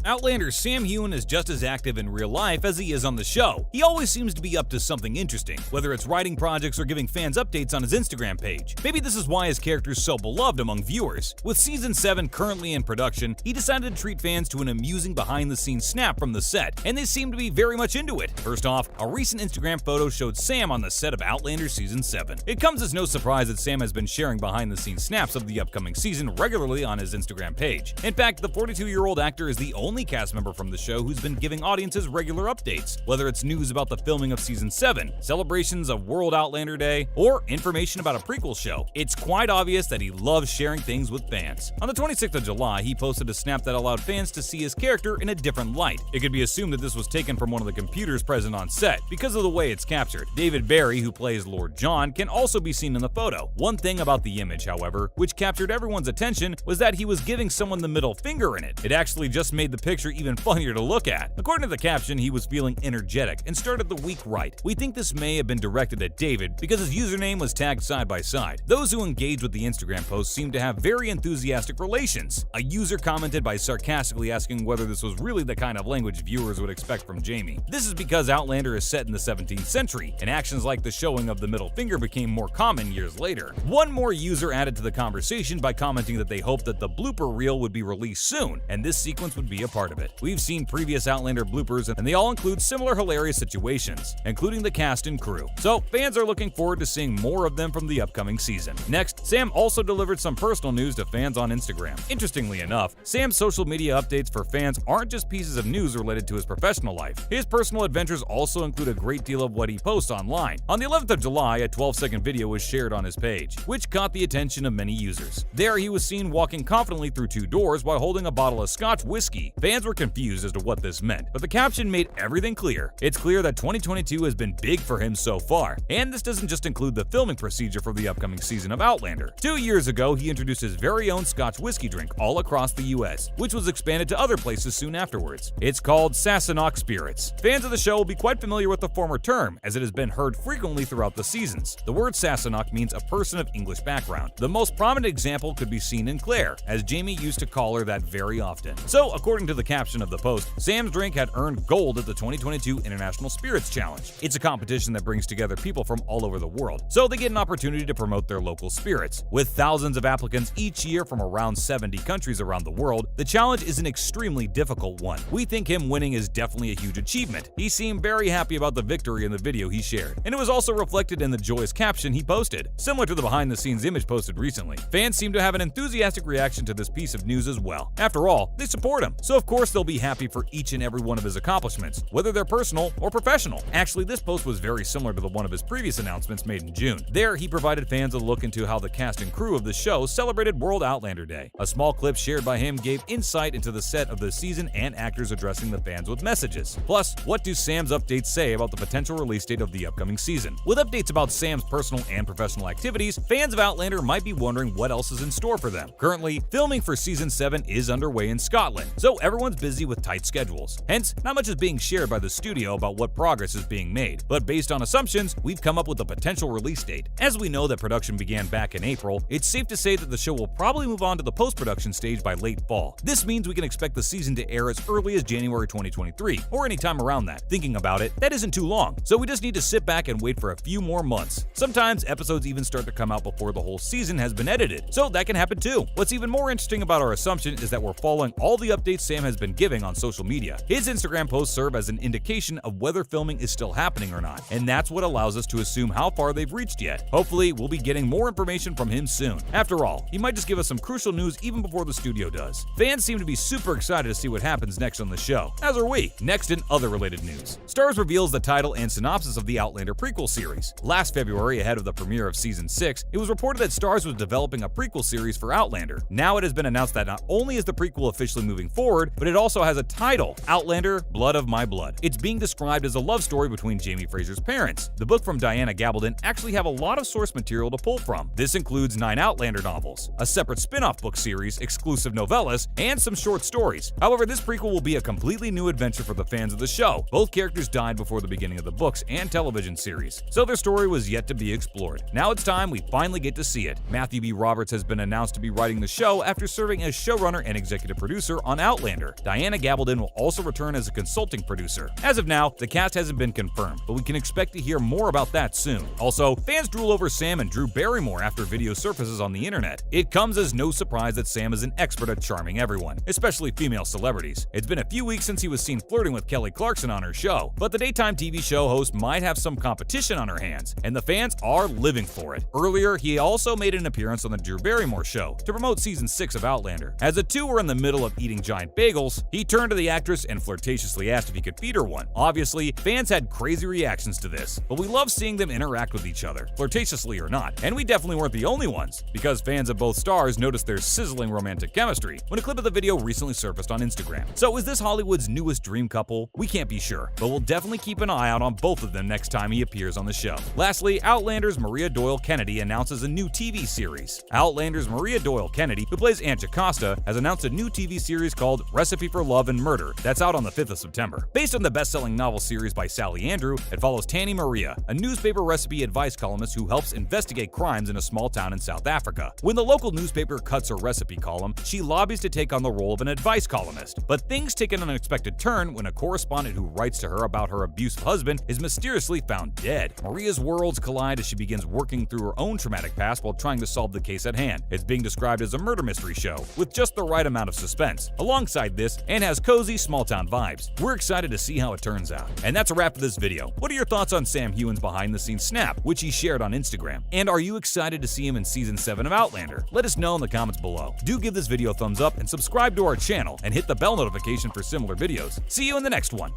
Outlander's Sam Heughan is just as active in real life as he is on the show. He always seems to be up to something interesting, whether it's writing projects or giving fans updates on his Instagram page. Maybe this is why his character is so beloved among viewers. With Season 7 currently in production, he decided to treat fans to an amusing behind-the-scenes snap from the set, and they seem to be very much into it. First off, a recent Instagram photo showed Sam on the set of Outlander Season 7. It comes as no surprise that Sam has been sharing behind-the-scenes snaps of the upcoming season regularly on his Instagram page. In fact, the 42-year-old actor is the only cast member from the show who's been giving audiences regular updates, whether it's news about the filming of Season 7, celebrations of World Outlander Day, or information about a prequel show. It's quite obvious that he loves sharing things with fans. On the 26th of July, he posted a snap that allowed fans to see his character in a different light. It could be assumed that this was taken from one of the computers present on set, because of the way it's captured. David Barry, who plays Lord John, can also be seen in the photo. One thing about the image, however, which captured everyone's attention, was that he was giving someone the middle finger in it. It actually just made the picture even funnier to look at. According to the caption, he was feeling energetic and started the week right. We think this may have been directed at David because his username was tagged side by side. Those who engaged with the Instagram post seemed to have very enthusiastic relations. A user commented by sarcastically asking whether this was really the kind of language viewers would expect from Jamie. This is because Outlander is set in the 17th century, and actions like the showing of the middle finger became more common years later. One more user added to the conversation by commenting that they hoped that the blooper reel would be released soon, and this sequence would be a part of it. We've seen previous Outlander bloopers, and they all include similar hilarious situations, including the cast and crew. So fans are looking forward to seeing more of them from the upcoming season. Next, Sam also delivered some personal news to fans on Instagram. Interestingly enough, Sam's social media updates for fans aren't just pieces of news related to his professional life. His personal adventures also include a great deal of what he posts online. On the 11th of July, a 12-second video was shared on his page, which caught the attention of many users. There, he was seen walking confidently through two doors while holding a bottle of Scotch whiskey. Fans were confused as to what this meant, but the caption made everything clear. It's clear that 2022 has been big for him so far, and this doesn't just include the filming procedure for the upcoming season of Outlander. 2 years ago, he introduced his very own Scotch whiskey drink all across the US, which was expanded to other places soon afterwards. It's called Sassenach Spirits. Fans of the show will be quite familiar with the former term, as it has been heard frequently throughout the seasons. The word Sassenach means a person of English background. The most prominent example could be seen in Claire, as Jamie used to call her that very often. So, according to the caption of the post, Sam's drink had earned gold at the 2022 International Spirits Challenge. It's a competition that brings together people from all over the world, so they get an opportunity to promote their local spirits. With thousands of applicants each year from around 70 countries around the world, the challenge is an extremely difficult one. We think him winning is definitely a huge achievement. He seemed very happy about the victory in the video he shared, and it was also reflected in the joyous caption he posted. Similar to the behind-the-scenes image posted recently, fans seem to have an enthusiastic reaction to this piece of news as well. After all, they support him, so of course they'll be happy for each and every one of his accomplishments, whether they're personal or professional. Actually, this post was very similar to the one of his previous announcements made in June. There, he provided fans a look into how the cast and crew of the show celebrated World Outlander Day. A small clip shared by him gave insight into the set of the season and actors addressing the fans with messages. Plus, what do Sam's updates say about the potential release date of the upcoming season? With updates about Sam's personal and professional activities, fans of Outlander might be wondering what else is in store for them. Currently, filming for Season 7 is underway in Scotland, so everyone's busy with tight schedules. Hence, not much is being shared by the studio about what progress is being made, but based on assumptions, we've come up with a potential release date. As we know that production began back in April, it's safe to say that the show will probably move on to the post-production stage by late fall. This means we can expect the season to air as early as January 2023, or any time around that. Thinking about it, that isn't too long, so we just need to sit back and wait for a few more months. Sometimes episodes even start to come out before the whole season has been edited, so that can happen too. What's even more interesting about our assumption is that we're following all the updates Sam has been giving on social media. His Instagram posts serve as an indication of whether filming is still happening or not, and that's what allows us to assume how far they've reached yet. Hopefully, we'll be getting more information from him soon. After all, he might just give us some crucial news even before the studio does. Fans seem to be super excited to see what happens next on the show, as are we. Next, in other related news, Starz reveals the title and synopsis of the Outlander prequel series. Last February, ahead of the premiere of Season 6, it was reported that Starz was developing a prequel series for Outlander. Now it has been announced that not only is the prequel officially moving forward, but it also has a title, Outlander: Blood of My Blood. It's being described as a love story between Jamie Fraser's parents. The book from Diana Gabaldon actually have a lot of source material to pull from. This includes 9 Outlander novels, a separate spin-off book series, exclusive novellas, and some short stories. However, this prequel will be a completely new adventure for the fans of the show. Both characters died before the beginning of the books and television series, so their story was yet to be explored. Now it's time we finally get to see it. Matthew B. Roberts has been announced to be writing the show after serving as showrunner and executive producer on Outlanders. Outlander. Diana Gabaldon will also return as a consulting producer. As of now, the cast hasn't been confirmed, but we can expect to hear more about that soon. Also, fans drool over Sam and Drew Barrymore after video surfaces on the internet. It comes as no surprise that Sam is an expert at charming everyone, especially female celebrities. It's been a few weeks since he was seen flirting with Kelly Clarkson on her show, but the daytime TV show host might have some competition on her hands, and the fans are living for it. Earlier, he also made an appearance on the Drew Barrymore show to promote season 6 of Outlander. As the two were in the middle of eating giant bagels, he turned to the actress and flirtatiously asked if he could feed her one. Obviously, fans had crazy reactions to this, but we love seeing them interact with each other, flirtatiously or not. And we definitely weren't the only ones, because fans of both stars noticed their sizzling romantic chemistry when a clip of the video recently surfaced on Instagram. So is this Hollywood's newest dream couple? We can't be sure, but we'll definitely keep an eye out on both of them next time he appears on the show. Lastly, Outlander's Maria Doyle Kennedy announces a new TV series. Outlander's Maria Doyle Kennedy, who plays Aunt Jocasta, has announced a new TV series called Recipe for Love and Murder that's out on the 5th of September. Based on the best-selling novel series by Sally Andrew, it follows Tanny Maria, a newspaper recipe advice columnist who helps investigate crimes in a small town in South Africa. When the local newspaper cuts her recipe column, she lobbies to take on the role of an advice columnist. But things take an unexpected turn when a correspondent who writes to her about her abusive husband is mysteriously found dead. Maria's worlds collide as she begins working through her own traumatic past while trying to solve the case at hand. It's being described as a murder mystery show with just the right amount of suspense. Alongside this, and has cozy small-town vibes. We're excited to see how it turns out. And that's a wrap for this video. What are your thoughts on Sam Heughan's behind-the-scenes snap, which he shared on Instagram? And are you excited to see him in Season 7 of Outlander? Let us know in the comments below. Do give this video a thumbs up and subscribe to our channel and hit the bell notification for similar videos. See you in the next one.